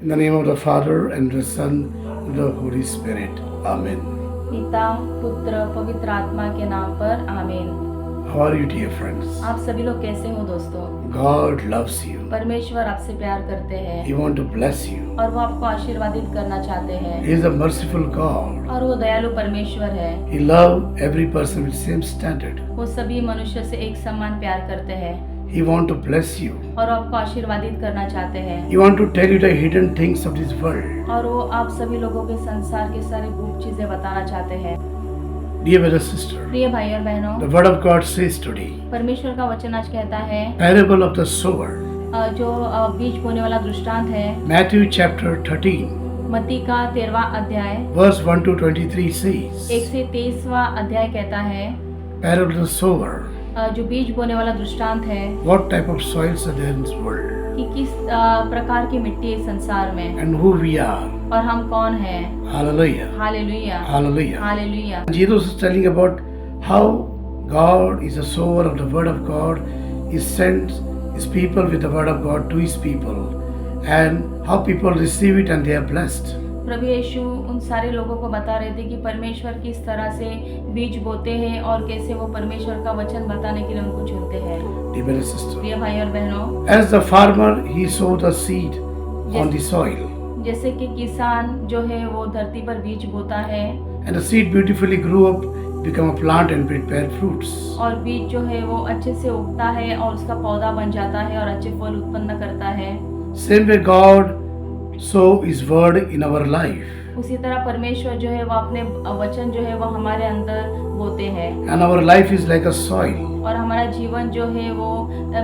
In the name of the Father, and the Son, and the Holy Spirit. Amen. पिता पुत्र पवित्र आत्मा के नाम पर आमीन। How are you, dear friends? आप सभी लोग कैसे हो दोस्तों? God loves you. परमेश्वर आपसे प्यार करते हैं He wants to bless you. और वो आपको आशीर्वादित करना चाहते हैं He is a merciful God. और वो दयालु परमेश्वर है। He loves every person with same standard. वो सभी मनुष्य से एक समान प्यार करते हैं He wants to bless you. और आपको आशीर्वादित करना चाहते हैं He wants to tell you the hidden things of this world. और वो आप सभी लोगों के संसार के सारे गुप्त चीजें बताना चाहते हैं। Dear brother, sister, प्रिय भाई और बहनों, the word of God says today, परमेश्वर का वचन आज कहता है parable of the sower, जो बीज बोने वाला दृष्टांत है, Matthew chapter 13, मत्ती का 13वां अध्याय verse 1 to 23 says, 1 से 23वां अध्याय कहता है parable of the sower, जो बीज बोने वाला दृष्टांत है what type of soils are there in this world, कि किस प्रकार की मिट्टी है संसार में and who we are. और हम कौन हैं। Hallelujah. Hallelujah Hallelujah. Hallelujah. Jesus is telling about how God is a sower of the word of God. He sends his people with the word of God to his people, and how people receive it and they are blessed. प्रभु यीशु उन सारे लोगों को बता रहे थे कि परमेश्वर किस तरह से बीज बोते हैं और कैसे वो परमेश्वर का वचन बताने के लिए उनको चुनते हैं। Dear brother, sister, प्रिय भाई और बहनों, as the farmer, he sowed the seed on the soil, जैसे कि किसान जो है वो धरती पर बीज बोता है and the seed beautifully grew up, become a plant and prepare fruits. और बीज जो है वो अच्छे से उगता है और उसका पौधा बन जाता है और अच्छे फल उत्पन्न करता है। Same way God sow his word in our life, उसी तरह परमेश्वर जो है वो अपने वचन जो है वो हमारे अंदर बोते हैं and our life is like a soil, और हमारा जीवन जो है वो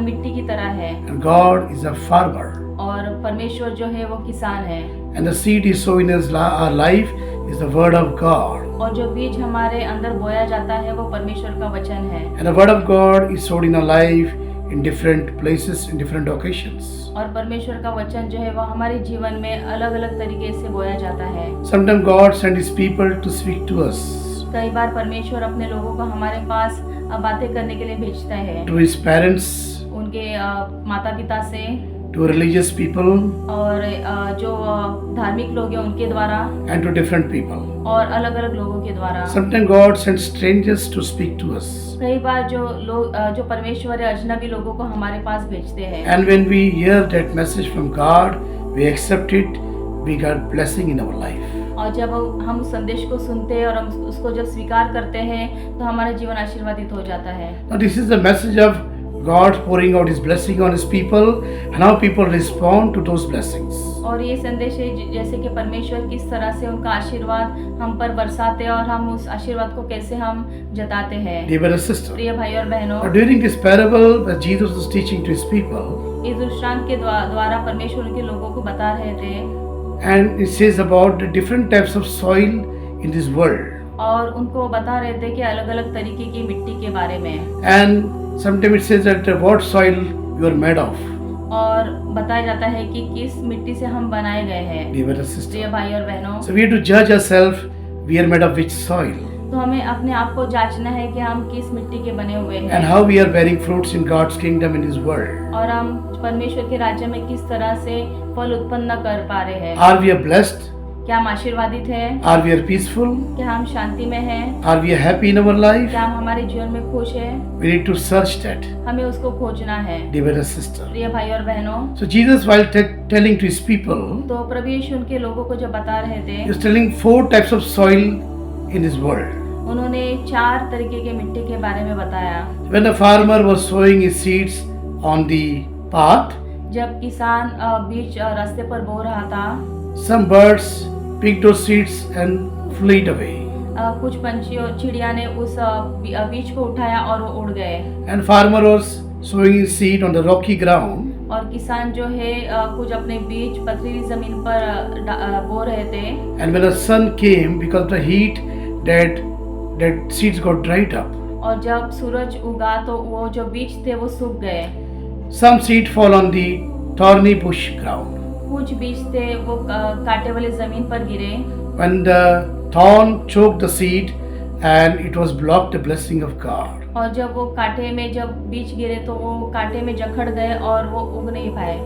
मिट्टी की तरह है and God is a farmer, और परमेश्वर जो है वो किसान है and the seed he sow in our life is the word of God, और जो बीज हमारे अंदर बोया जाता है वो परमेश्वर का वचन है and the word of God is sowed in our life in different places, in different occasions. और परमेश्वर का वचन जो है वो हमारे जीवन में अलग अलग तरीके से बोया जाता है। Sometimes God sends his people to speak to us, कई बार परमेश्वर अपने लोगों को हमारे पास बातें करने के लिए भेजता है, to his parents, उनके माता पिता से to religious people, और जो धार्मिक लोग हैं उनके द्वारा and to different people. और अलग अलग लोगों के द्वारा। Sometimes God sends strangers to speak to us, कई बार जो लोग जो परमेश्वर है अजनबी लोगों को हमारे पास भेजते हैं and when we hear that message from God, we accept it, we got blessing in our life. और जब हम उस संदेश को सुनते हैं और हम उसको जब स्वीकार करते हैं तो हमारा जीवन आशीर्वादित हो जाता है। Now this is the message of God pouring out his blessing on his people, and how people respond to those blessings. और ये संदेश है जैसे कि परमेश्वर किस तरह से उनका आशीर्वाद हम पर बरसाते हैं और हम उस आशीर्वाद को कैसे हम जताते हैं। Dear brother, sister, प्रिय भाई और बहनों, now during this parable that Jesus was teaching to his people, इस दृष्टांत के द्वारा परमेश्वर उनके लोगों को बता रहे थे and it says about the different types of soil in this world, और उनको बता रहे थे कि अलग अलग तरीके की मिट्टी के बारे में, and sometimes it says that what soil you are made of. और बताया जाता है कि किस मिट्टी से हम बनाए गए हैं। Dear brother, प्रिय sister, भाई और बहनों, so we have to judge ourselves, we are made of which soil, तो हमें अपने आप को जांचना है कि हम किस मिट्टी के बने हुए and हैं how we are bearing fruits in God's kingdom in his world. और हम परमेश्वर के राज्य में किस तरह से फल उत्पन्न कर पा रहे हैं। Are we are blessed? क्या हम आशीर्वादित हैं? Are we are peaceful? क्या हम शांति में हैं? Are we happy in our life? क्या हम हमारे जीवन में खुश हैं? We need to search that, हमें उसको खोजना है। dear brother, sister. प्रिय भाई और बहनों, So Jesus, while telling to his people, तो प्रभु यीशु उनके लोगों को जो बता रहे थे, he was telling 4 types of soil in this world. उन्होंने 4 तरीके के मिट्टी के बारे में बताया। When the farmer was sowing his seeds on the path, जब किसान बीज रास्ते पर बो रहा था, some birds picked those seeds and fled away. कुछ पंछियों चिड़िया ने उस बीज को उठाया और वो उड़ गए। And farmer was sowing his seed on the rocky ground, और किसान जो है कुछ अपने बीज पथरीली जमीन पर बो रहे थे। and when the sun came, because of the heat, that seeds got dried up. और जब सूरज उगा तो वो जो बीज थे वो सूख गए। Some seed fall on the thorny bush ground. कुछ बीज थे वो कांटे वाली जमीन पर गिरे। When the thorn choked the seed, and it was blocked the blessing of God. और जब वो कांटे में जब बीज गिरे तो वो कांटे में जकड़ गए और वो उग नहीं पाए।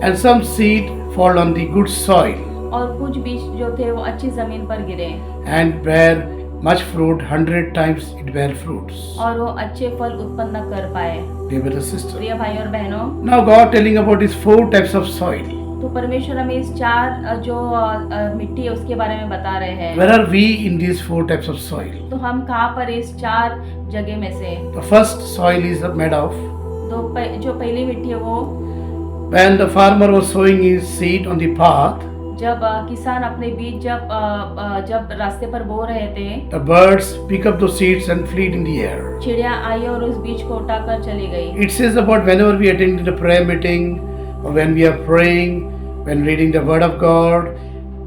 And some seed fall on the good soil और कुछ बीज जो थे वो अच्छी जमीन पर गिरे and bear much fruit, 100 times it bear fruits. और वो अच्छे फल उत्पन्न कर पाए। Dear brother, sister. प्रिय भाई और बहनों, Now God telling about these 4 types of soil. तो परमेश्वर हमें इस 4 जो मिट्टी है उसके बारे में बता रहे हैं। Where are we in these 4 types of soil? तो हम कहाँ पर इस 4 जगह में से? The first soil is made of जो पहली मिट्टी है वो when the farmer was sowing his seed on the path, जब किसान अपने बीज जब रास्ते पर बो रहे थे, the birds pick up those seeds and flee in the air. चिड़िया आई और उस बीज को उठाकर चली गई। It says about whenever we attend the prayer meeting or when we are praying, when reading the word of God,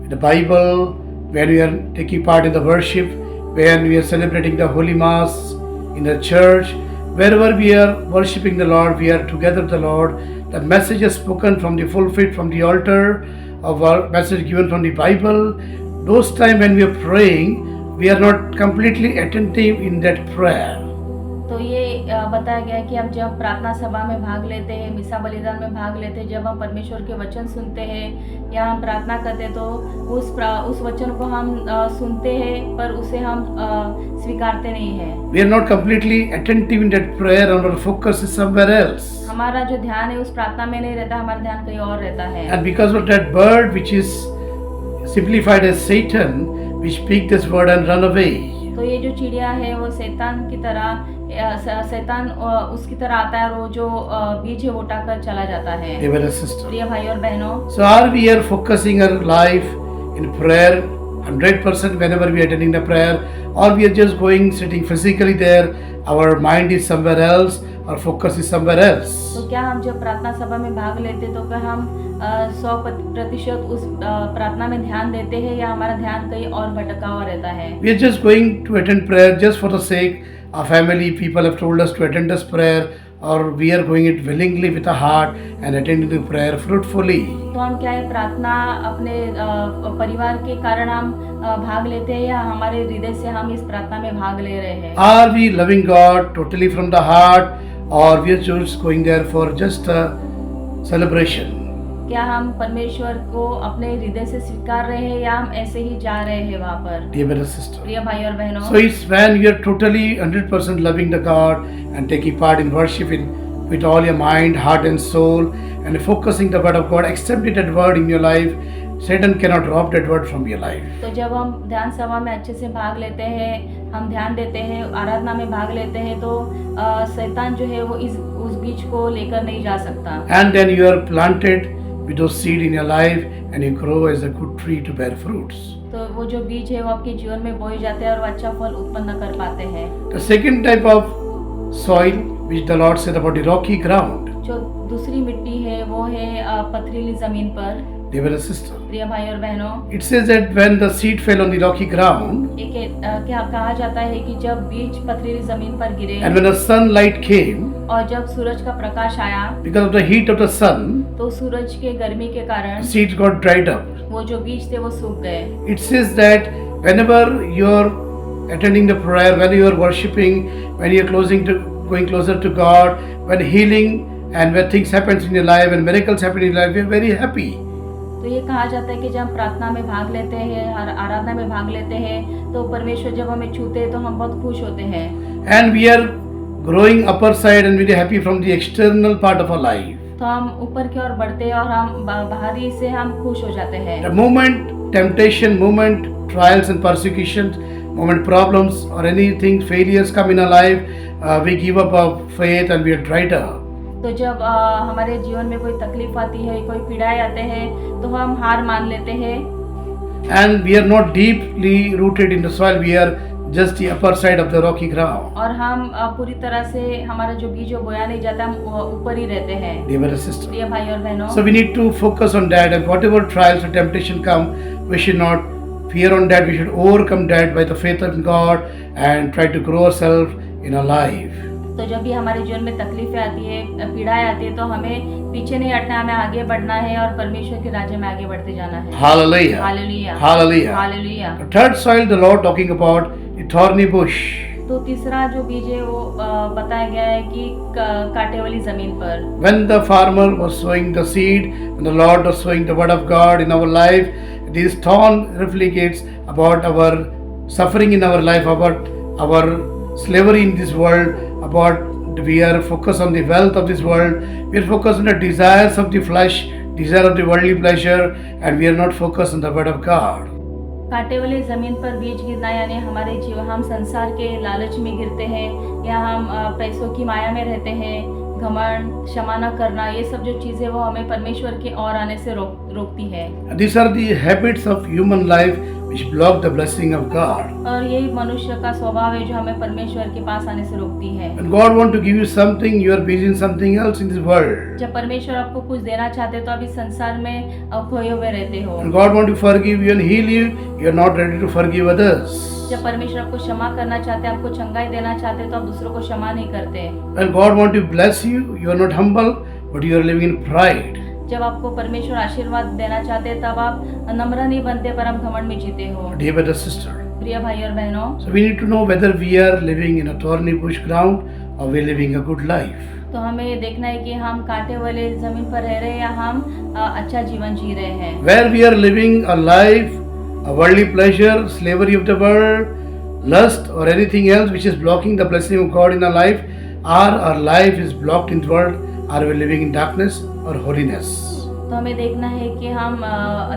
the Bible, when we are taking part in the worship, when we are celebrating the Holy Mass in the church, wherever we are worshiping the Lord, we are together with the Lord. The message is spoken from the pulpit, from the altar, of our message given from the Bible. Those times when we are praying, we are not completely attentive in that prayer. तो ये बताया गया है कि हम जब प्रार्थना सभा में भाग लेते हैं, मिसा बलिदान में भाग लेते हैं, जब हम परमेश्वर के वचन सुनते हैं या हम प्रार्थना करते हैं, तो उस वचन को हम सुनते हैं पर उसे हम स्वीकारते नहीं हैं। We are not completely attentive in that prayer, and our focus is somewhere else. हमारा जो ध्यान है उस प्रार्थना में नहीं रहता, हमारा ध्यान कहीं और रहता है। And because of that bird, which is simplified as Satan, which picked this word and run away. तो ये जो चिड़िया है वो शैतान की तरह उसकी तरह आता है और वो जो बीज है वो उठाकर चला जाता है। Dear brother, sister. प्रिय भाई और बहनों, So are we are focusing our life in prayer 100% whenever we are attending the prayer, or we are just going sitting physically there, our mind is somewhere else, our focus is somewhere else. तो क्या हम जब प्रार्थना सभा में भाग लेते तो क्या हम 100% उस प्रार्थना में ध्यान देते हैं या हमारा ध्यान कहीं और भटका हुआ रहता है? We are just going to attend prayer just for the sake our family people have told us to attend this prayer, or we are going it willingly with a heart and attending the prayer fruitfully. तो हम क्या है प्रार्थना अपने परिवार के कारण हम भाग लेते हैं या हमारे हृदय से हम इस प्रार्थना में भाग ले रहे हैं? Are we loving God totally from the heart, or we are just going there for just a celebration? क्या हम परमेश्वर को अपने हृदय से स्वीकार रहे हैं या हम ऐसे ही जा रहे हैं वहाँ पर? Dear brother, sister. प्रिय भाई और बहनों, So it's when you are totally 100% loving the God and taking part in worship with all your mind, heart and soul, and focusing the word of God, accepting that word in your life, Satan cannot rob that word from your life. तो जब हम ध्यान सभा में अच्छे से भाग लेते हैं, हम ध्यान देते हैं, आराधना में भाग लेते हैं, तो शैतान जो है वो उस बीज को लेकर नहीं जा सकता। And then you are planted with those seed in your life, and you grow as a good tree to bear fruits. तो वो जो बीज है वो आपके जीवन में बोए जाते हैं और वो अच्छा फल उत्पन्न कर पाते हैं। The second type of soil, which the Lord said about the rocky ground. जो दूसरी मिट्टी है वो है पथरीली जमीन पर। Dear brother, sister. प्रिय भाई और बहनों, It says that when the seed fell on the rocky ground, क्या कहा जाता है कि जब बीज पथरीली जमीन पर गिरे and when the sunlight came, और जब सूरज का प्रकाश आया, because of the heat of the sun, तो सूरज के गर्मी के कारण seeds got dried up. वो जो बीज थे वो सूख गए। It says that whenever you're attending the prayer, when you're worshiping, when you're going closer to God, when healing and when things happen in your life and miracles happen in your life, you're very happy. तो ये कहा जाता है कि जब हम प्रार्थना में भाग लेते हैं, आराधना में भाग लेते हैं, तो परमेश्वर जब हमें छूते हैं तो हम बहुत खुश होते हैं। And we are growing upper side and very happy from the external part of our life. तो हम ऊपर की ओर बढ़ते हैं और हम बाहरी से हम खुश हो जाते हैं। The moment temptation, moment trials and persecutions, moment problems or anything, failures come in our life, we give up our faith and we are dried up. तो जब हमारे जीवन में कोई तकलीफ आती है, कोई पीड़ाएं आते हैं, तो हम हार मान लेते हैं। And we are not deeply rooted in the soil, we are just the upper side of the rocky ground. और हम पूरी तरह से हमारा जो बीज है बोया नहीं जाता, हम ऊपर ही रहते हैं। Dear brother, sister. प्रिय भाई और बहनों, So we need to focus on that, and whatever trials or temptation come, we should not fear on that. We should overcome that by the faith in God and try to grow ourselves in our life. तो जब भी हमारे जीवन में तकलीफें आती है, पीड़ाएं आती है, तो हमें पीछे नहीं हटना, हमें आगे बढ़ना है और परमेश्वर के राज्य में आगे बढ़ते जाना है। Hallelujah. Hallelujah, Hallelujah. Hallelujah. The third soil, the Lord talking about the thorny bush. तो तीसरा जो बीज है वो बताया गया है कि कांटे वाली जमीन पर। When the farmer was sowing the seed, and the Lord was sowing the word of God in our life, this thorn reflects about our suffering in our life, about our slavery in this world, about we are focused on the wealth of this world, we are focused on the desires of the flesh, desire of the worldly pleasure, and we are not focused on the word of God. कांटे वाली जमीन पर बीज गिरना यानी हमारे जीवन, हम संसार के लालच में गिरते हैं या हम पैसों की माया में रहते हैं, घमंड, क्षमा न करना, ये सब जो चीजें वो हमें परमेश्वर के और आने से रोकती है। These are the habits of human life which block the blessing of God. और यही मनुष्य का स्वभाव है जो हमें परमेश्वर के पास आने से रोकती है। When God wants to give you something, you are busy in something else in this world. जब परमेश्वर आपको कुछ देना चाहते हैं तो आप इस संसार में खोए हुए रहते हो। When God wants to forgive you and heal you, you are not ready to forgive others. जब परमेश्वर आपको क्षमा करना चाहते हैं, आपको चंगाई देना चाहते हैं, तो आप दूसरों को क्षमा नहीं करते। When God wants to bless you, you are not humble, but you are living in pride. जब आपको परमेश्वर आशीर्वाद देना चाहते हैं तब आप नम्र नहीं बनते पर आप घमंड में जीते हो। Dear brother, sister, प्रिय भाई और बहनों, so we need to know whether we are living in a thorny bush ground or we are living a good life. तो हमें ये देखना है कि हम कांटे वाले जमीन पर रह रहे हैं या हम अच्छा जीवन जी रहे हैं। Where we are living a life, a worldly pleasure, slavery of the world, lust or anything else which is blocking the blessing of God in our life, or our life is blocked in the world, are we living in darkness or holiness? तो हमें देखना है कि हम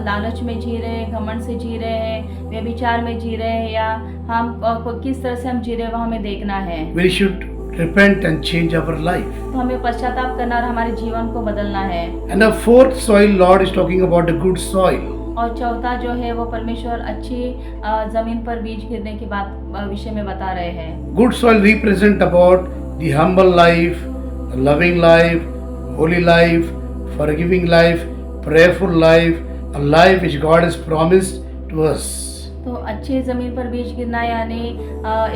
लालच में जी रहे हैं, घमंड से जी रहे हैं, व्यभिचार में जी रहे हैं या हम किस तरह से हम जी रहे हैं वो हमें देखना है। We should repent and change our life. तो हमें पश्चाताप करना और हमारे जीवन को बदलना है। And the fourth soil, Lord is talking about the good soil. और चौथा जो है वो परमेश्वर अच्छी जमीन पर बीज गिरने की बात विषय में बता रहे हैं। Good soil represent about the humble life, the loving life, holy life, forgiving life, prayerful life, a life which God has promised to us. तो अच्छी जमीन पर बीज गिरना यानी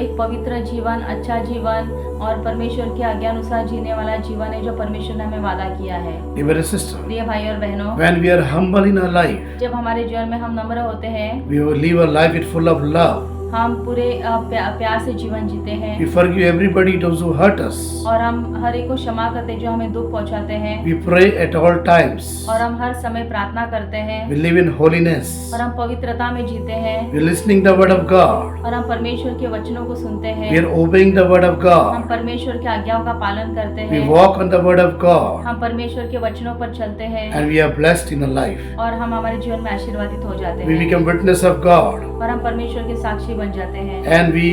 एक पवित्र जीवन, अच्छा जीवन और परमेश्वर के आज्ञा अनुसार जीने वाला जीवन है जो परमेश्वर ने हमें वादा किया है। Dear sister, प्रिय भाई और बहनों, when we are humble in our life, जब हमारे जीवन में हम नम्र होते हैं, we will live a life with full of love. हम पूरे प्यार से जीवन जीते हैं। We forgive everybody those who hurt us. और हम हर एक को क्षमा करते हैं जो हमें दुख पहुंचाते हैं। We pray at all times. और हम हर समय प्रार्थना करते हैं। We live in holiness. और हम पवित्रता में जीते हैं। We are listening the word of God. और हम परमेश्वर के वचनों को सुनते हैं। We are obeying the word of हम God. परमेश्वर की आज्ञाओं का पालन करते We हैं। walk on the word of God. हम परमेश्वर के वचनों पर चलते हैं। And we are blessed in our life. और हम हमारे जीवन में आशीर्वादित हो जाते We हैं। become witness of God. और हम परमेश्वर के साक्षी बन जाते हैं। And we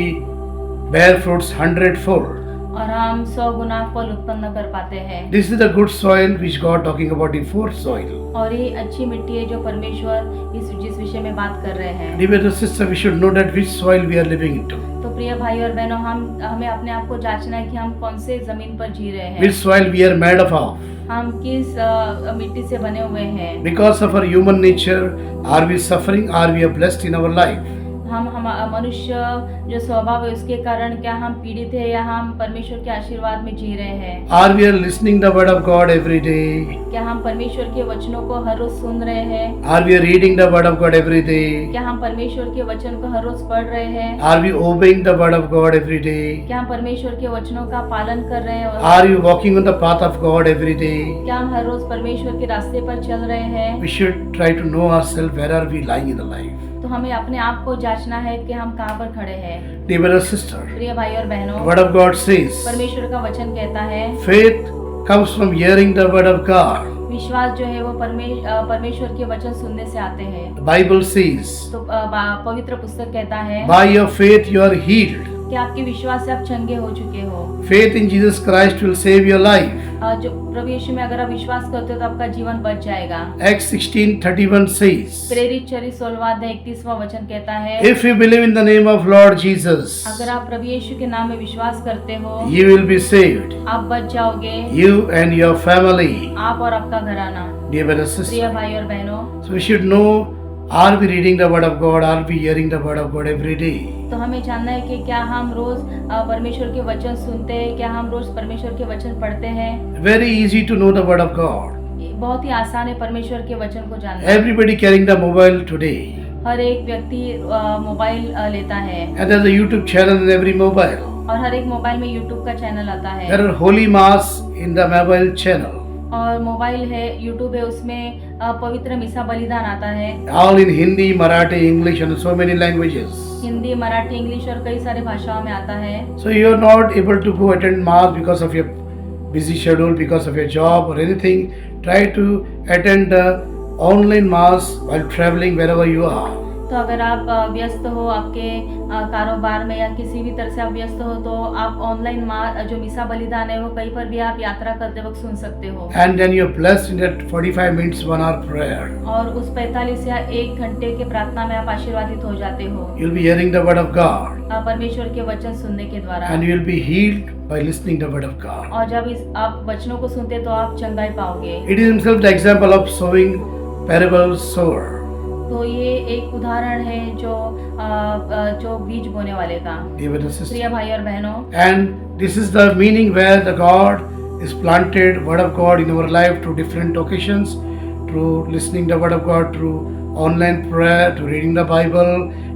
bear fruits 100-fold. और हम 100 गुना फल उत्पन्न कर पाते हैं। This is the good soil which God talking about, the fourth soil. और ये अच्छी मिट्टी है जो परमेश्वर जिस विषय में बात कर रहे हैं। Dear brother, sister, we should know that which soil we are living into. तो प्रिय भाई और बहनों, हमें अपने आप को जांचना है कि हम कौन से जमीन पर जी रहे हैं। Which soil we are made of. हम किस मिट्टी से बने हुए हैं। Because of our human nature, are we suffering? Are we are blessed in our life? हम मनुष्य जो स्वभाव है उसके कारण क्या हम पीड़ित है या हम परमेश्वर के आशीर्वाद में जी रहे हैं। Are we are listening the word of God every day? क्या हम परमेश्वर के वचनों को हर रोज सुन रहे हैं। Are we are reading the word of God every day? क्या हम परमेश्वर के वचन को हर रोज पढ़ रहे हैं। Are we obeying the word of God every day? क्या हम परमेश्वर के वचनों का पालन कर रहे हैं। Are you walking on the path of God every day? क्या हम हर रोज परमेश्वर के रास्ते पर चल रहे हैं। We should try to know ourselves where are we lying in the life. तो हमें अपने आप को जांचना है कि हम कहाँ पर खड़े हैं। Dear brother, sister, प्रिय भाई और बहनों, the word of God says, परमेश्वर का वचन कहता है faith comes from hearing the word of God. विश्वास जो है वो परमेश्वर के वचन सुनने से आते हैं। The Bible says, तो पवित्र पुस्तक कहता है by your faith you are healed. कि आपके विश्वास से आप चंगे हो चुके हो। Faith in Jesus Christ will save your life. जो प्रभु यीशु में अगर आप विश्वास करते हो तो आपका जीवन बच जाएगा। Acts 16:31 says, प्रेरित 16:31 वचन कहता है, if you believe in the name of Lord Jesus, अगर आप प्रभु यीशु के नाम में विश्वास करते हो you will be saved, आप बच जाओगे, you and your family. आप और आपका घराना। Dear brothers and प्रिय sisters, भाई और बहनों, so we should know, are we reading the word of God? Are we hearing the word of God every day? तो हमें जानना है कि क्या हम रोज परमेश्वर के वचन सुनते हैं, क्या हम रोज परमेश्वर के वचन पढ़ते हैं। Very easy to know the word of God. बहुत ही आसान है परमेश्वर के वचन को जानना। Everybody carrying the mobile today. हर एक व्यक्ति मोबाइल लेता है And there's a YouTube channel in every mobile. और हर एक मोबाइल में यूट्यूब का चैनल आता है There are holy mass in the mobile channel. और मोबाइल है, यूट्यूब है, उसमें पवित्र मिसा बलिदान आता है, All in Hindi, Marathi, English and so many languages. Hindi, Marathi, English और कई सारे भाषाओं में आता है। So you are not able to go attend mass because of your busy schedule, because of your job or anything. Try to attend the online mass while traveling wherever you are. तो अगर आप व्यस्त हो आपके कारोबार में या किसी भी तरह से आप व्यस्त हो तो आप ऑनलाइन जो मिसा बलिदान है वो कहीं पर भी आप यात्रा करते वक्त सुन सकते हो। And then you are blessed in that 45 minutes 1 hour prayer. और उस 45 या 1 घंटे के प्रार्थना में आप आशीर्वादित हो जाते हो You'll be hearing the word of God. परमेश्वर के वचन सुनने के द्वारा। And you will be healed by listening the word of God. और जब आप वचनों को सुनते तो आप चंगाई पाओगे। It is himself the example of sowing parable sower. तो ये एक उदाहरण है जो बीज बोने वाले का। Dear brothers and प्रिय sisters. भाई और बहनों, And this is the meaning where the God is planted word of God in our life through different occasions, through listening the word of God, through online prayer, to reading the Bible,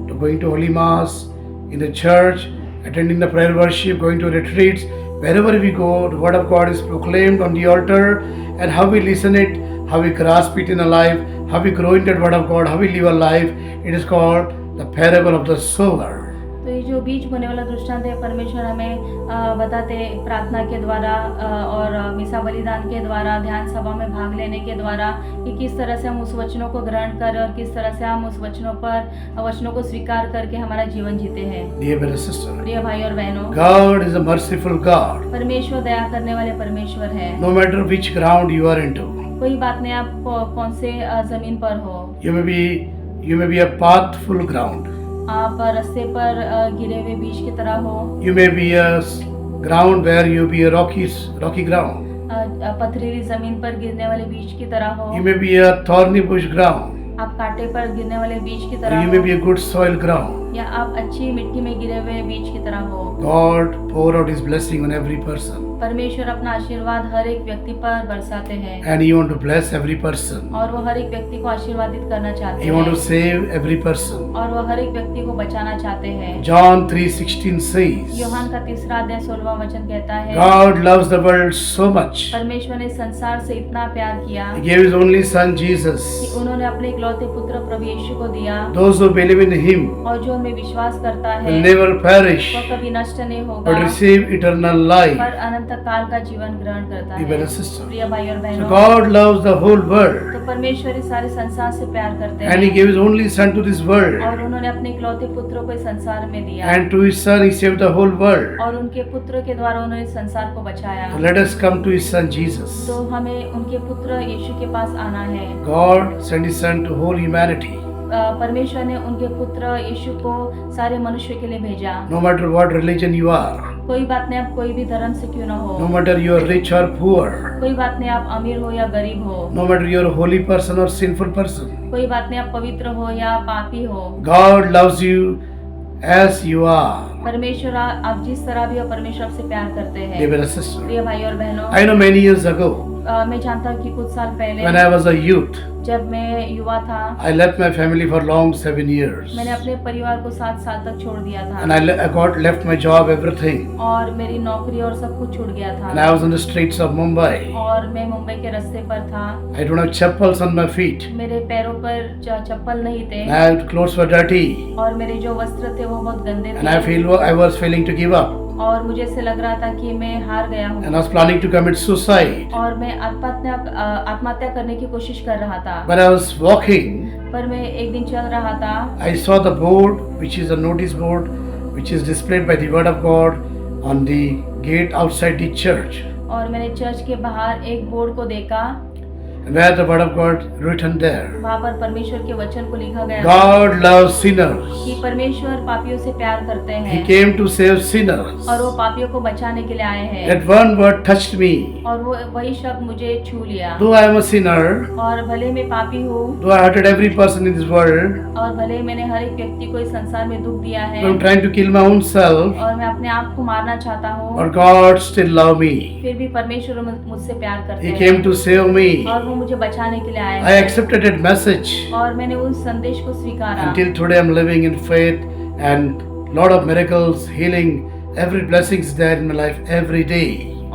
to going to Holy Mass, in the church, attending the prayer worship, going to retreats. Wherever we go, the word of God is proclaimed on the altar, and how we listen it, how we grasp it in our life, how we grow in that word of God, how we live our life. It is called the parable of the sower. तो ये जो बीज बोने वाला दृष्टांत है परमेश्वर हमें बताते प्रार्थना के द्वारा और मिसा बलिदान के द्वारा, ध्यान सभा में भाग लेने के द्वारा कि किस तरह से हम उस वचनों को ग्रहण कर और किस तरह से हम उस वचनों को स्वीकार करके हमारा जीवन जीते हैं। Dear brothers and sisters, प्रिय भाई और बहनों, God is a merciful God. परमेश्वर दया करने वाले परमेश्वर है। No matter which ground you are into, कोई बात नहीं आप कौन से जमीन पर हो, you may be a pathful ground. आप रास्ते पर गिरे हुए बीज की तरह हो, You may be a ground where you be a rocky ground. पथरीली जमीन पर गिरने वाले बीज की तरह हो, You may be a thorny bush ground. आप कांटे पर गिरने वाले बीज की Or तरह you may हो, be a good soil ground. या आप अच्छी मिट्टी में गिरे हुए बीज की तरह हो। God pour out His blessing on every person. परमेश्वर अपना आशीर्वाद हर एक व्यक्ति पर बरसाते हैं And He want to bless every person. और वो हर एक व्यक्ति को आशीर्वादित करना चाहते He want to हैं save every person. और वो हर एक व्यक्ति को बचाना चाहते हैं। John 3:16 says, यूहन्ना का 3 अध्याय 16वां वचन कहता है, God loves the world so much. परमेश्वर ने संसार से इतना प्यार किया He gave His only Son कि Jesus. उन्होंने अपने इकलौते पुत्र प्रभु यीशु को दिया Those who believe in Him और जो उनमें विश्वास करता है will never perish, वो कभी नष्ट नहीं but होगा receive eternal life. पर अनंत काल का जीवन ग्रहण करता Dear है। brothers and sisters, प्रिय भाई और so बहनों, God loves the whole world, तो परमेश्वर इस सारे संसार से प्यार करते and He हैं gave His only Son to this world, और उन्होंने अपने इकलौते पुत्र को इस संसार में दिया and to His Son He saved the whole world. और उनके पुत्र के द्वारा उन्होंने इस संसार को बचाया। So let us come to His Son Jesus. तो हमें उनके पुत्र यीशु के पास आना है। God sent His Son to whole humanity. परमेश्वर ने उनके पुत्र यीशु को सारे मनुष्य के लिए भेजा। No matter what religion you are, कोई बात नहीं आप कोई भी धर्म से क्यों ना हो, no matter you are rich or poor, कोई बात नहीं आप अमीर हो या गरीब हो, no matter you are a holy person or sinful person, कोई बात नहीं आप पवित्र हो या पापी हो, God loves you as you are. परमेश्वर आप जिस तरह भी हो परमेश्वर आपसे प्यार करते Dear हैं। brothers and sisters, प्रिय भाई और बहनों, I know many years ago, मैं जानता हूँ कि कुछ साल when पहले I was a youth, जब मैं युवा था I left my family for long 7 years. मैंने अपने परिवार को 7 साल तक छोड़ दिया था And I left my job, everything. और मेरी नौकरी और सब कुछ छूट गया And I था was on the streets of Mumbai. और मैं मुंबई के रास्ते पर था। I don't have chappals on my feet. मेरे पैरों पर चप्पल नहीं थे My clothes were dirty. और मेरे जो वस्त्र थे वो बहुत गंदे And I was feeling to give up. और मुझे ऐसे लग रहा था कि मैं हार गया हूँ And I was planning to commit suicide. और मैं आत्महत्या करने की कोशिश कर रहा था। When I was walking, पर मैं एक दिन चल रहा था I saw the board, which is a notice board, which is displayed by the word of God on the gate outside the church, और मैंने चर्च के बाहर एक बोर्ड को देखा, where the word of God written there. वहाँ पर परमेश्वर के वचन को लिखा गया था God loves sinners. कि परमेश्वर पापियों से प्यार करते He हैं came to save sinners. और वो पापियों को बचाने के लिए आए हैं। That one word touched me. और वो वही शब्द मुझे छू लिया। Though I am a sinner, और भले मैं पापी हूँ though I hurted every person in this world, और भले मैंने हर एक व्यक्ति को इस संसार में दुख दिया है I'm trying to kill my own self, और मैं अपने आप को मारना चाहता हूँ, but God still loved me. फिर भी परमेश्वर मुझसे प्यार करते He हैं came to save me. और वो मुझे बचाने के लिए आया I है accepted that message. और मैंने उस संदेश को स्वीकारा। Until today I'm living in faith and lot of miracles, healing, every blessing is there in my life every day.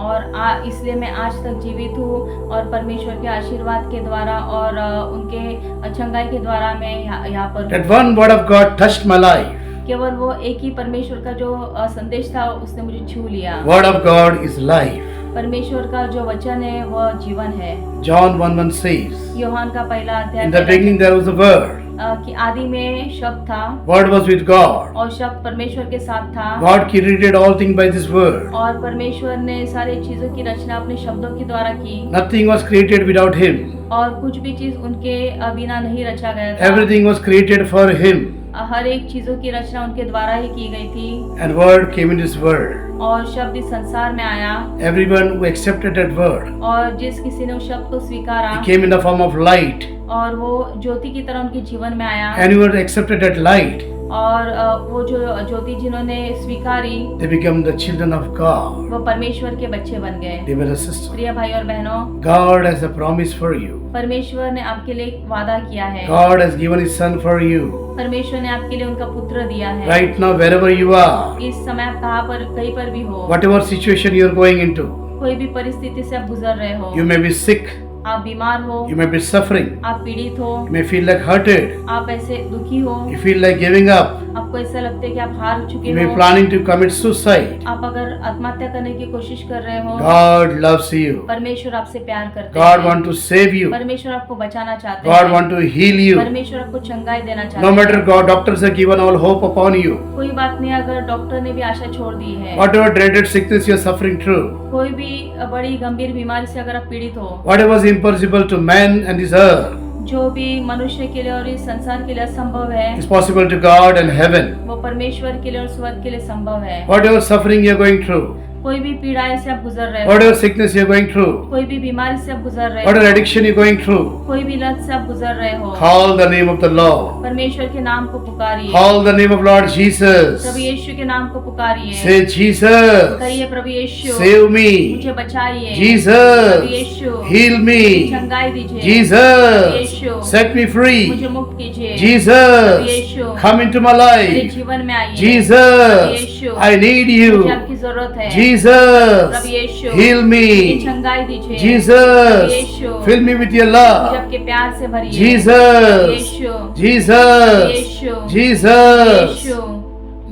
और इसलिए मैं आज तक जीवित हूँ और परमेश्वर के आशीर्वाद के द्वारा और उनके चंगाई के द्वारा मैं यहाँ पर That one word of God touched my life. केवल वो एक ही परमेश्वर का जो संदेश था उसने मुझे छू लिया। Word of God is life. परमेश्वर का जो वचन है वह जीवन है। John 1:1 says, यूहन्ना का पहला अध्याय in the beginning there was a word. कि आदि में शब्द था Word was with God. और शब्द परमेश्वर के साथ था God created all things by this word. और परमेश्वर ने सारी चीजों की रचना अपने शब्दों के द्वारा की Nothing was created without Him. और कुछ भी चीज उनके बिना नहीं रचा गया था। Everything was created for Him. हर एक चीजों की रचना उनके द्वारा ही की गई थी And word came in this world. और शब्द इस संसार में आया Everyone who accepted that word, और जिस किसी ने उस शब्द को स्वीकारा He came in the form of light. और वो ज्योति की तरह उनके जीवन में आया Anyone who accepted that light, और वो जो ज्योति जिन्होंने स्वीकारी they become the children of God. वो परमेश्वर के बच्चे बन गए। Dear brothers and sisters, प्रिय भाई और बहनों, God has a promise for you. परमेश्वर ने आपके लिए एक वादा किया है। God has given His Son for you. परमेश्वर ने आपके लिए उनका पुत्र दिया है। Right now, wherever you are, इस समय आप कहाँ पर कहीं पर भी हो, whatever situation you are going into, कोई भी परिस्थिति से आप गुजर रहे हो, you may be sick, आप बीमार हो, you may be suffering, आप पीड़ित हो, you may feel like hurted, आप ऐसे दुखी हो, you feel like giving up, आपको ऐसा लगता है कि आप हार चुके you may be हो, planning to commit suicide. आप अगर आत्महत्या करने की कोशिश कर रहे हो, God loves you. परमेश्वर आपसे प्यार करते God हैं। wants to save you. परमेश्वर आपको बचाना चाहते God हैं। wants to heal you. परमेश्वर आपको चंगाई देना चाहते No हैं। matter God, doctors have given all hope upon you. कोई बात नहीं अगर डॉक्टर ने भी आशा छोड़ दी है, Whatever dreaded sickness you are suffering through, कोई भी बड़ी गंभीर बीमारी से अगर आप पीड़ित हो, whatever is impossible to man and this earth जो भी मनुष्य के लिए और इस संसार के लिए असंभव है, is possible to God and heaven. वो परमेश्वर के लिए और स्वर्ग के लिए संभव है। Whatever suffering you are going through, कोई भी पीड़ाएं से आप गुजर रहे हो, whatever sickness you are going through, कोई भी बीमारी से आप गुजर रहे whatever हो, addiction you are going through, कोई भी लत से आप गुजर रहे हो, call the name of the Lord. परमेश्वर के नाम को पुकारिए। Call the name of Lord Jesus. प्रभु यीशु के नाम को पुकारिए। Say, Jesus, कहिए प्रभु यीशु save me. मुझे बचाइए। प्रभु Jesus, यीशु heal me. चंगाई दीजिए। Jesus, यीशु set me मुझे free. मुक्त कीजिए। Jesus, Yeshu come into my मेरे life. जीवन में आइए। Jesus, यीशु I need मुझे you. आपकी जरूरत है। Jesus, प्रभु यीशु heal मुझे me. चंगाई दीजिए। Jesus, Yeshu fill me with your मुझे love. आपके प्यार से भरिए। Jesus, Yeshu Jesus, Yeshu Jesus. Yeshu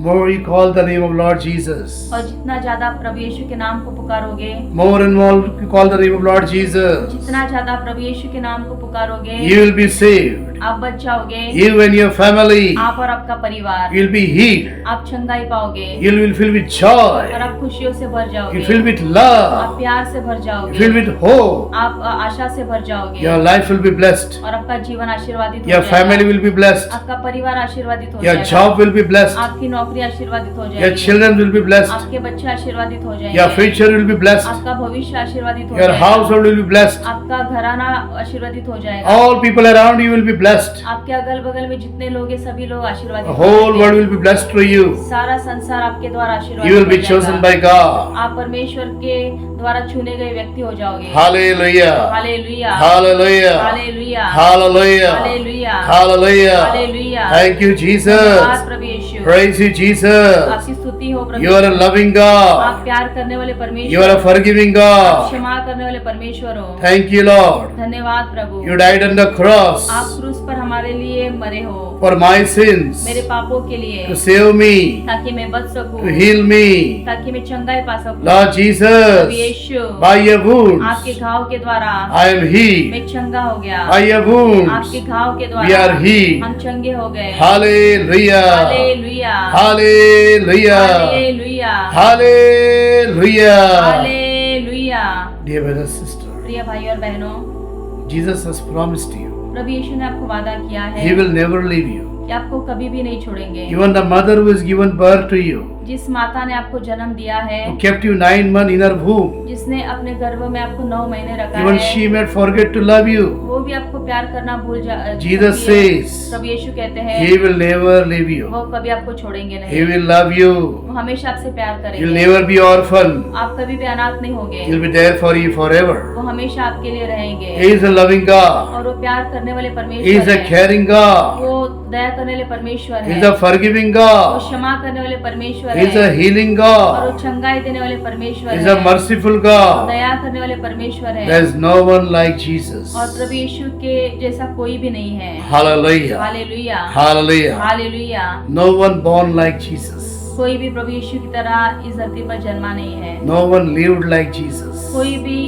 More you call the name of Lord Jesus. और जितना ज्यादा आप प्रभु यीशु के नाम को पुकारोगे, More and more you call the name of Lord Jesus. जितना ज्यादा प्रभु यीशु के नाम को पुकारोगे, You will be saved. आप बच जाओगे। You and your family. आप और आपका परिवार, You will be healed. आप चंगाई पाओगे You will fill with और joy. आप खुशियों से भर You जाओगे। fill with आप love. प्यार से भर You जाओगे। fill with hope. आप आशा से भर जाओगे Your life will be blessed. और आपका जीवन आशीर्वादित हो Your जाएगा। family will be blessed. आपका परिवार आशीर्वादित हो Your जाएगा। job will be blessed. आपकी नौकरी आशीर्वादित हो Your जाएगी। children will be blessed. आपके बच्चे आशीर्वादित हो Your जाएंगे। future will be blessed. आपका भविष्य आशीर्वादित हो Your जाएगा। household will be blessed. आपका घराना आशीर्वादित हो जाएगा। All people around you will be blessed. आपके अगल बगल में जितने लोग हैं सभी लोग आशीर्वादित The हो whole जाएंगे। world will be blessed through you. सारा संसार आपके द्वारा आशीर्वादित You will हो be chosen जाएगा। by God. आप परमेश्वर के द्वारा चुने गए व्यक्ति हो जाओगे। Hallelujah. Hallelujah Hallelujah. Hallelujah Hallelujah. Hallelujah Hallelujah. Hallelujah. Thank you, धन्यवाद Jesus. Prabhu Yeshu. Praise you, Jesus. आपकी स्तुति हो प्रभु। You are a loving आप God. प्यार करने वाले You परमेश्वर are a forgiving God. क्षमा करने वाले परमेश्वर हो। Thank you, Lord. धन्यवाद प्रभु। You died on the cross आप क्रूस पर हमारे लिए मरे हो, for my sins, मेरे पापों के लिए, to save me, ताकि मैं बच सकूं, to heal me. ताकि मैं चंगाई पा सकूं। Lord Prabhu Jesus, Yeshu by your wounds, आपके घाव के द्वारा I am healed. मैं चंगा हो गया। By your wounds, आपके घाव के we द्वारा are healed. हम चंगे हो गए। Hallelujah. Hallelujah Hallelujah. Hallelujah Hallelujah. Hallelujah. Dear brothers and sisters, प्रिय भाई और बहनों, Jesus has promised you, प्रभु यीशु ने आपको वादा किया है He will never leave you. कि ये आपको कभी भी नहीं छोड़ेंगे। Even the mother who has given birth to you, जिस माता ने आपको जन्म दिया है, who kept you 9 months in her womb, जिसने अपने गर्भ में आपको 9 महीने रखा even है, she may forget to love you. वो भी आपको प्यार करना भूल Jesus सकती है। says, प्रभु यीशु कहते हैं He will never leave you. वो कभी आपको छोड़ेंगे He नहीं, will love you. वो हमेशा आपसे प्यार He will करेंगे, never be orphan. आप कभी भी अनाथ नहीं होंगे, He will be there for you forever. वो हमेशा आपके लिए रहेंगे। He is a loving God. और वो प्यार करने वाले He परमेश्वर is a हैं, caring God. वो दया करने वाले परमेश्वर He हैं, is a forgiving वो God. क्षमा करने वाले परमेश्वर He is a हैं, healing और God. वो चंगाई देने वाले परमेश्वर He is a हैं, merciful और God. दया करने वाले परमेश्वर हैं, There is no one like Jesus. और प्रभु यीशु के जैसा कोई भी नहीं है। Hallelujah. Hallelujah, Hallelujah. Hallelujah. No one born like Jesus. कोई भी प्रभु यीशु की तरह इस धरती पर जन्मा नहीं है। No one lived like Jesus. कोई भी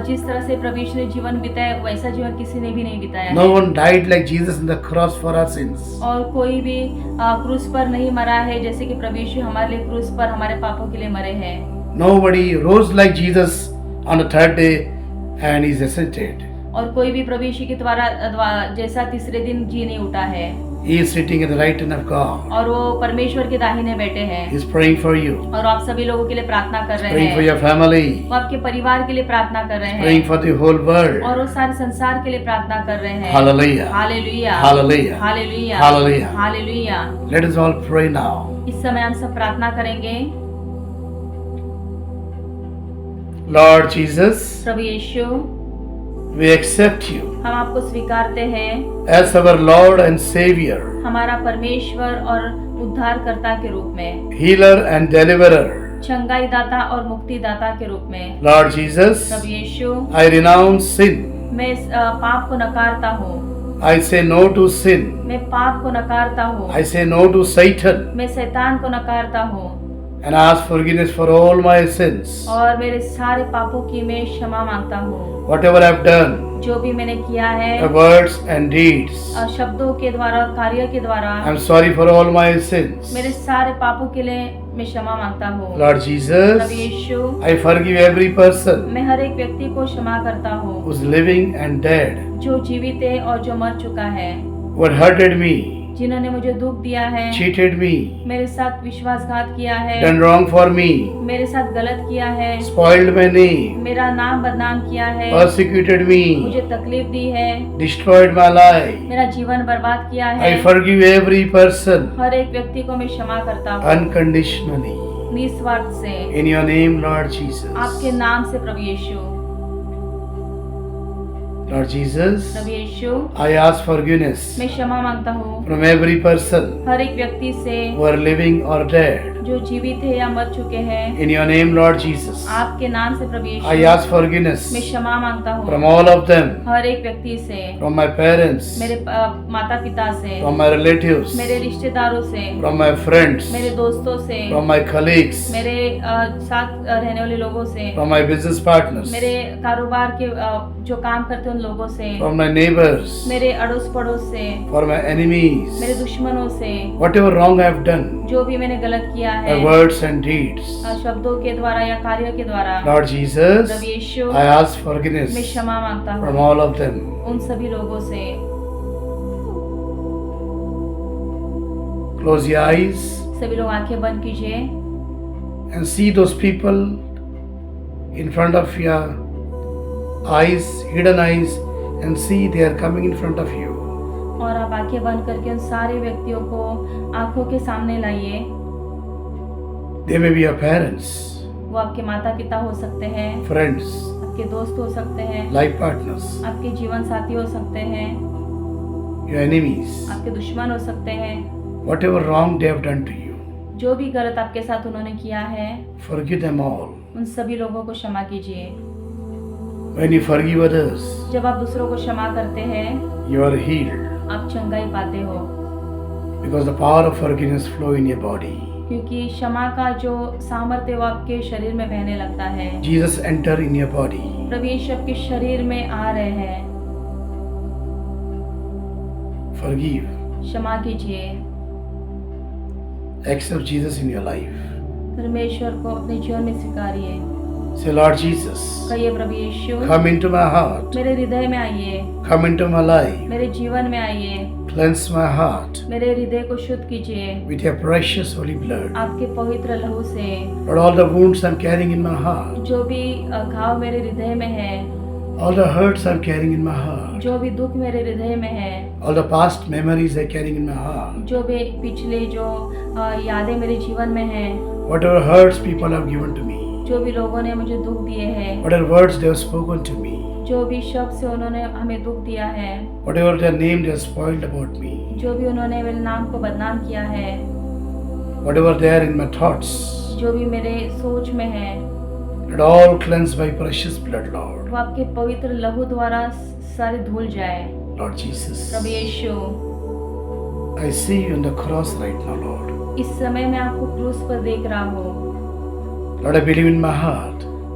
जिस तरह से प्रभु यीशु ने जीवन बिताया वैसा जीवन किसी ने भी नहीं बिताया No है। one died like Jesus on the cross for our sins. और कोई भी क्रूस पर नहीं मरा है जैसे कि प्रभु यीशु हमारे लिए क्रूस पर हमारे पापों के लिए मरे हैं। Nobody rose like Jesus on the third day and is ascended. और कोई भी प्रभु यीशु के द्वारा जैसा तीसरे दिन जी नहीं उठा है। He is sitting at the right hand of God. और वो परमेश्वर के दाहिने बैठे हैं, He is praying for you. और आप सभी लोगों के लिए प्रार्थना कर रहे Praying for हैं। your family. वो आपके परिवार के लिए प्रार्थना कर रहे Praying हैं, for the whole world. और वो सारे संसार के लिए प्रार्थना कर रहे हैं। Hallelujah. Hallelujah, Hallelujah. Hallelujah, Hallelujah. Hallelujah. Let us all pray now. इस समय हम सब प्रार्थना करेंगे। Lord Jesus, Prabhu Yeshu, we accept you हम आपको स्वीकारते हैं as our Lord and Savior, हमारा परमेश्वर और उद्धारकर्ता के रूप में, healer and deliverer. चंगाई दाता और मुक्तिदाता के रूप में। Lord Jesus, Prabhu Yeshu, I renounce sin. मैं इस पाप को नकारता हूँ, I say no to sin. मैं पाप को नकारता हूँ, I say no to Satan मैं शैतान को नकारता हूँ, and ask forgiveness for all my sins. और मेरे सारे पापों की मैं क्षमा मांगता हूँ। Whatever I've done, जो भी मैंने किया है the words and deeds, शब्दों के द्वारा और कार्य के द्वारा, I'm sorry for all my sins. मेरे सारे पापों के लिए मैं क्षमा मांगता हूँ। Lord Prabhu Jesus, Yeshu, I forgive every person मैं हर एक व्यक्ति को क्षमा करता हूँ who's living and dead, जो जीवित है और जो मर चुका है, who had hurted me, जिन्होंने मुझे दुख दिया है, cheated me, मेरे साथ विश्वासघात किया है, done wrong for me, मेरे साथ गलत किया है, spoiled my name, मेरा नाम बदनाम किया है, persecuted me, मुझे तकलीफ दी है, destroyed my life. मेरा जीवन बर्बाद किया है। I forgive every person हर एक व्यक्ति को मैं क्षमा करता हूँ unconditionally. निस्वार्थ से, In your name, Lord Jesus. आपके नाम से प्रभु यीशु। Lord Jesus, Prabhu Yeshu, I ask forgiveness मैं क्षमा मांगता हूँ from every person हर एक व्यक्ति से who are living or dead. जो जीवित है या मर चुके हैं। In your name, Lord Jesus, आपके नाम से प्रभु I यीशु, ask forgiveness मैं क्षमा मांगता from हूँ all of them, हर एक व्यक्ति से, from my parents, मेरे माता पिता से, from my relatives, मेरे रिश्तेदारों से, from my friends, मेरे दोस्तों से, from my colleagues, मेरे साथ रहने वाले लोगों से, from my business partners, मेरे कारोबार के जो काम करते हैं उन लोगों से, from my neighbors, मेरे अड़ोस पड़ोस से, for my enemies. मेरे दुश्मनों से, Whatever wrong I have done, जो भी मैंने गलत किया है my words and deeds, शब्दों के द्वारा या कार्यों के द्वारा, Lord Jesus, Prabhu Yeshu, I ask मैं forgiveness क्षमा मांगता from हूँ all of them. उन सभी लोगों से। Close your eyes सभी लोग आंखें बंद कीजिए and see those people in front of your eyes, hidden eyes, and see they are coming in front of you. और आप आंखें बंद करके उन सारे व्यक्तियों को आंखों के सामने लाइए। They may be your parents, वो आपके माता पिता हो सकते हैं, friends, आपके दोस्त हो सकते हैं, life partners, आपके जीवन साथी हो सकते हैं, your enemies. आपके दुश्मन हो सकते हैं। Whatever wrong they have done to you, जो भी गलत आपके साथ उन्होंने किया है forgive them all. उन सभी लोगों को क्षमा कीजिए। When you forgive others, जब आप दूसरों को क्षमा करते हैं you are healed आप चंगाई पाते हो, because the power of forgiveness flow in your body. क्योंकि क्षमा का जो सामर्थ्य वो आपके शरीर में बहने लगता है। Jesus enter in your body. प्रभु यीशु आपके शरीर में आ रहे हैं। Forgive. क्षमा कीजिए। Accept Jesus in your life. परमेश्वर को अपने जीवन में स्वीकारिए। Say, Lord Jesus, कहिए प्रभु यीशु, come into my heart, मेरे हृदय में आइए, come into my life, मेरे जीवन में आइए, Cleanse my heart मेरे हृदय को शुद्ध कीजिए with your precious holy blood. आपके पवित्र लहू से। Lord, all the wounds I'm carrying in my heart, जो भी घाव मेरे हृदय में है, all the hurts I'm carrying in my heart, जो भी दुख मेरे हृदय में है, all the past memories I'm carrying in my heart, जो भी पिछले जो यादें मेरे जीवन में हैं, whatever hurts people have given to me, जो भी लोगों ने मुझे दुख दिए हैं, whatever words they have spoken to me, जो भी शब्द से उन्होंने हमें दुख दिया है, whatever their name they have spoiled about me, जो भी उन्होंने मेरे नाम को बदनाम किया है, whatever they are in my thoughts, जो भी मेरे सोच में है, let all cleanse by precious blood, Lord. वो आपके पवित्र लहू द्वारा सारे धुल जाए। Lord Jesus, Prabhu Yeshu, I see you on the cross right now, Lord. इस समय मैं आपको क्रूस पर देख रहा हूँ। Lord, I believe in my heart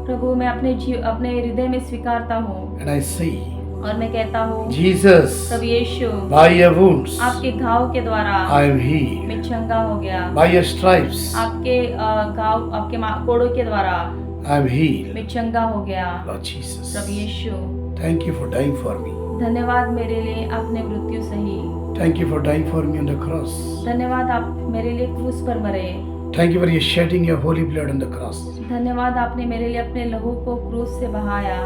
प्रभु, मैं अपने हृदय में स्वीकारता हूँ and I see और मैं कहता हूँ, Jesus, Prabhu Yeshu, by your wounds आपके घाव के द्वारा I am healed. मैं चंगा हो गया। By your stripes आपके घाव, आपके कोड़ों के द्वारा I am healed. मैं चंगा हो गया। Lord Jesus, Prabhu Yeshu, thank you for dying for me. धन्यवाद मेरे लिए आपने मृत्यु सही। Thank you for dying for me on the cross. धन्यवाद आप मेरे लिए क्रूस पर मरे। Thank you for you shedding your holy blood on the cross. धन्यवाद आपने मेरे लिए अपने लहू को क्रूस से बहाया।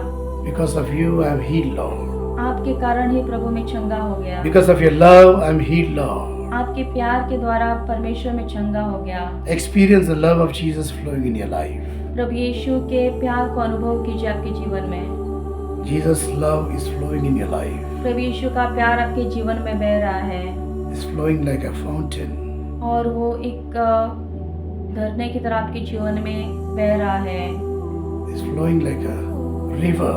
Because of you I am healed, Lord. आपके कारण ही प्रभु मैं चंगा हो गया। Because of your love I am healed, Lord. आपके प्यार के द्वारा परमेश्वर में चंगा हो गया। Experience the love of Jesus flowing in your life. प्रभु यीशु के प्यार को अनुभव कीजिए आपके जीवन में। Jesus' love is flowing in your life. प्रभु यीशु का प्यार आपके जीवन में बह रहा है It's flowing like a fountain. और वो एक झरने की तरह आपके जीवन में बह रहा है। It's flowing like a river.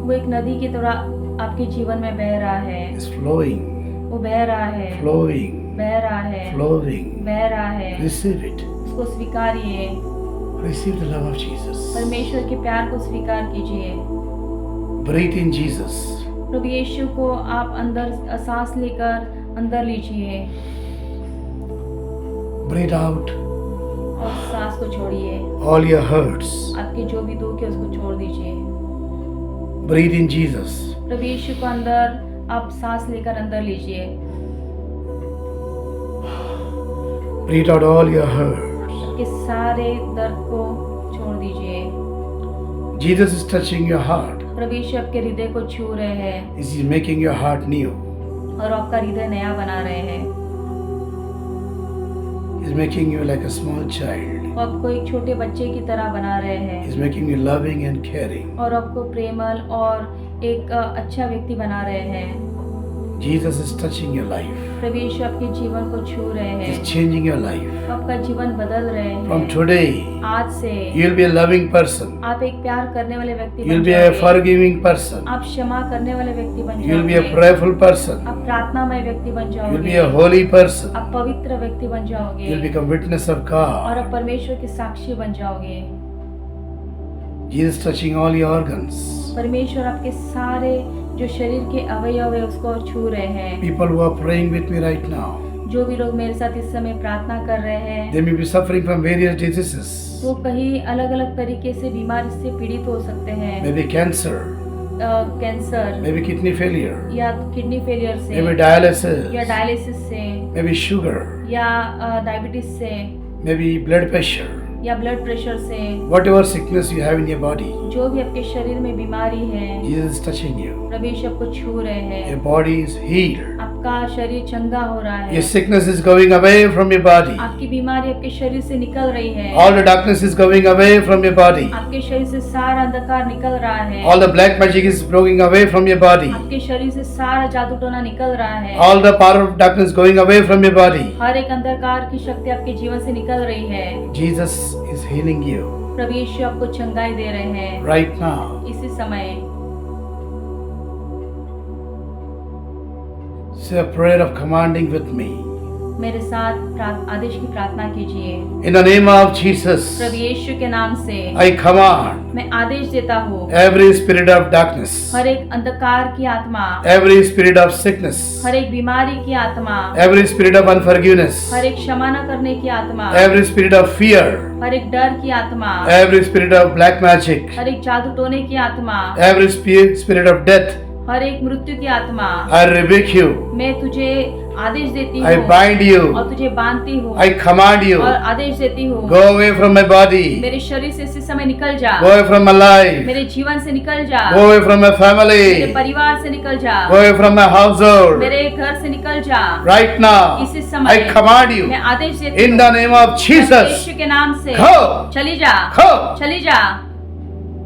वो एक नदी की तरह आपके जीवन में बह रहा है। It's flowing, वो बह रहा है, flowing, बह रहा है, flowing. बह रहा है। Receive it. उसको स्वीकारिए। Receive the love of Jesus. परमेश्वर के प्यार को स्वीकार कीजिए। Breathe in Jesus. प्रभु यीशु को आप अंदर सांस लेकर अंदर लीजिए Breathe out और सांस को छोड़िए। all your hurts. आपके जो भी दुख है उसको छोड़ दीजिए। Breathe in Jesus. प्रभु यीशु को अंदर आप सांस लेकर अंदर लीजिए। Breathe out all your hurts. आपके सारे दर्द को छोड़ दीजिए। Jesus is touching your heart. प्रभु यीशु आपके हृदय को छू रहे हैं He is making your heart new. और आपका हृदय नया बना रहे हैं। He is making you like a small child. वो आपको एक छोटे बच्चे की तरह बना रहे He हैं is making you loving and caring. और आपको प्रेमल और एक अच्छा व्यक्ति बना रहे हैं। Jesus is touching your life. प्रभु यीशु आपके जीवन को छू रहे He हैं। is changing your life. आपका जीवन बदल रहे From हैं। today, आज से you will be a loving person. आप एक प्यार करने वाले व्यक्ति You बन will be a जाओगे। forgiving person. आप क्षमा करने वाले व्यक्ति बन You will be a जाओगे। prayerful person. आप प्रार्थनामय व्यक्ति बन You will be a जाओगे। holy person. आप पवित्र व्यक्ति बन You will जाओगे become witness of और God. आप परमेश्वर के साक्षी बन जाओगे। Jesus is touching all your organs. परमेश्वर आपके सारे जो शरीर के अवयव है उसको छू रहे हैं। People who are praying with me right now, जो भी लोग मेरे साथ इस समय प्रार्थना कर रहे हैं they may be suffering from various diseases. वो कहीं अलग अलग तरीके से बीमारी से पीड़ित हो सकते हैं। Maybe cancer, cancer maybe kidney failure, या किडनी फेलियर से maybe dialysis, या डायलिसिस से maybe sugar, या डायबिटीज से maybe blood pressure. या ब्लड प्रेशर से। Whatever sickness you have in your body, जो भी आपके शरीर में बीमारी है Jesus is touching you. प्रभु यीशु आपको छू रहे Your हैं। body is healed. आपका शरीर चंगा हो रहा है। Your sickness is going away from your body. आपकी बीमारी आपके शरीर से निकल रही है। All the darkness is going away from your body. आपके शरीर से सारा अंधकार निकल रहा है। All the black magic is going away from your body. आपके शरीर से सारा जादू टोना निकल रहा है। All the power of darkness going away from your body. हर एक अंधकार की शक्ति आपके जीवन से निकल रही है। Jesus is healing you प्रभु यीशु आपको चंगाई दे रहे हैं right now. इसी समय। Say a prayer of commanding with me. मेरे साथ आदेश की प्रार्थना कीजिए। In the name of Jesus, प्रभु यीशु के नाम से I command मैं आदेश देता हूँ every spirit of darkness, हर एक अंधकार की आत्मा, every spirit of sickness, हर एक बीमारी की आत्मा, every spirit of unforgiveness, हर एक क्षमा न करने की आत्मा, every spirit of fear, हर एक डर की आत्मा, every spirit of black magic, हर एक जादू टोने की आत्मा, every spirit of death, हर एक मृत्यु की आत्मा, I rebuke you. मैं तुझे आदेश देती I हूँ bind you. और तुझे बांधती हूँ I command you. और आदेश देती हूँ Go away from my body. मेरे शरीर से इस समय निकल जा Go away from my life. मेरे जीवन से निकल जा Go away from my मेरे family. परिवार से निकल जा Go away from my household. मेरे घर से निकल जा Right now, इसी समय I command you. मैं आदेश देती In हूँ the name of Jesus. यीशु के नाम से Go. चली जा Go. चली जा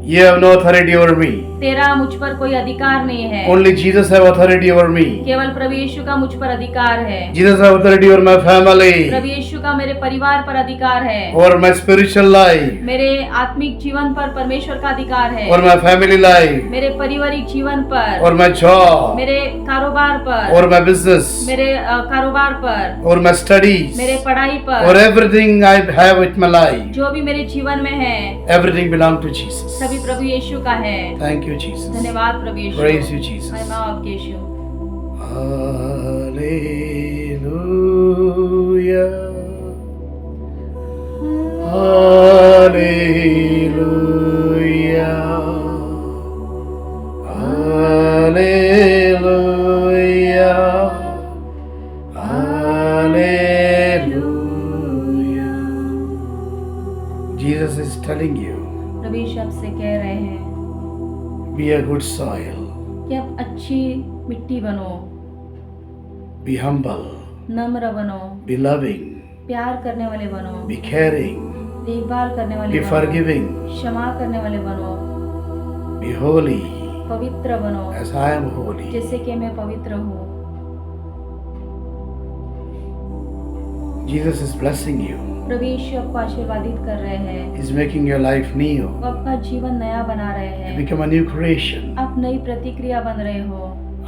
You have no authority over me. तेरा मुझ पर कोई अधिकार नहीं है Only Jesus have authority over me. केवल प्रभु यीशु का मुझ पर अधिकार है Jesus have authority over my family. प्रभु यीशु का मेरे परिवार पर अधिकार है Over my spiritual life. मेरे आत्मिक जीवन पर परमेश्वर का अधिकार है Over my family life. मेरे पारिवारिक जीवन पर Over my job. मेरे कारोबार पर Over my business. मेरे कारोबार पर Over my studies. मेरे पढ़ाई Over पर everything I have with my life. जो भी मेरे जीवन में है Everything belongs to Jesus. सभी प्रभु यीशु का है Thank you, Jesus. धन्यवाद प्रभु यीशु Praise you, Jesus. महिमा आपके यीशु Hallelujah. Hallelujah. Hallelujah. Jesus is telling you, प्रभु यीशु आपसे कह रहे हैं be a good soil, कि आप अच्छी मिट्टी बनो be humble, नम्र बनो be loving, प्यार करने वाले बनो be caring, देखभाल करने वाले be बनो forgiving, क्षमा करने वाले बनो be holy पवित्र बनो as I am holy. जैसे कि मैं पवित्र हूँ Jesus is blessing you. प्रभु यीशु आपको आशीर्वादित कर रहे हैं He's making your life new. वो आपका जीवन नया बना रहे You हैं become a new creation. आप नई प्रतिक्रिया बन रहे हो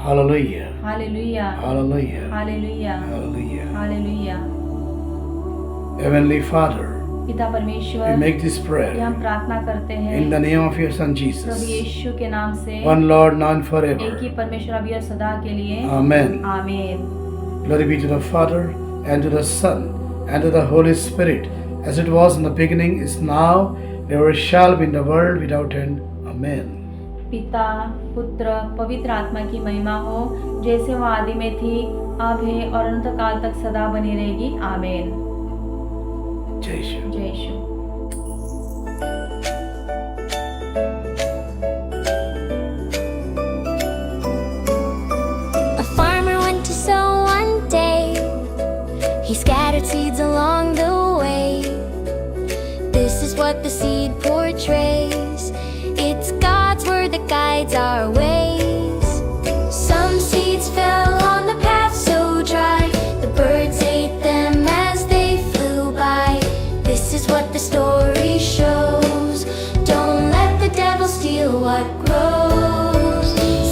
Hallelujah. Hallelujah Hallelujah. Hallelujah Hallelujah. Hallelujah Heavenly Father, पिता we परमेश्वर make this ये prayer हम प्रार्थना करते हैं in the name of your Son Prabhu Jesus. यीशु के नाम से One Lord, now and एक ही forever. परमेश्वर अभी और सदा के लिए Amen. आमीन Glory be to the Father, and to the Son, and to the Holy Spirit, as it was in the beginning, is now, never shall be in the world without end. Amen. पिता पुत्र पवित्र आत्मा की महिमा हो जैसे वो आदि में थी अब है और अनंत काल तक सदा बनी रहेगी आमीन Jai Shri. जय यीशु A farmer went to sow one day. He scattered seeds along the way. This is what the seed portrays. It's God's word that guides our ways. Some seeds fell on the path so dry. The birds ate them as they flew by. This is what the story shows. Don't let the devil steal what grows.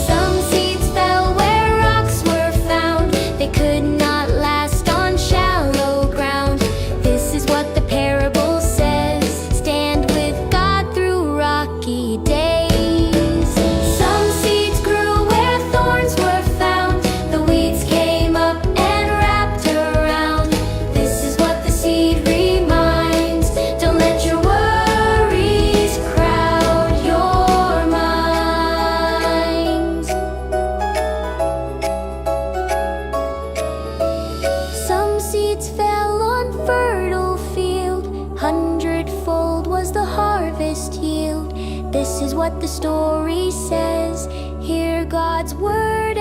Some seeds fell where rocks were found. They could not last on shallow ground. This is what the parable says. Stand with God through rocky days. Some seeds grew where thorns were found. The weeds came up and wrapped around. This is what the seed reminds. Don't let your worries crowd your minds. Some seeds fell on fertile field. 100-fold was the harvest yield. This is what the story says. Hear God's word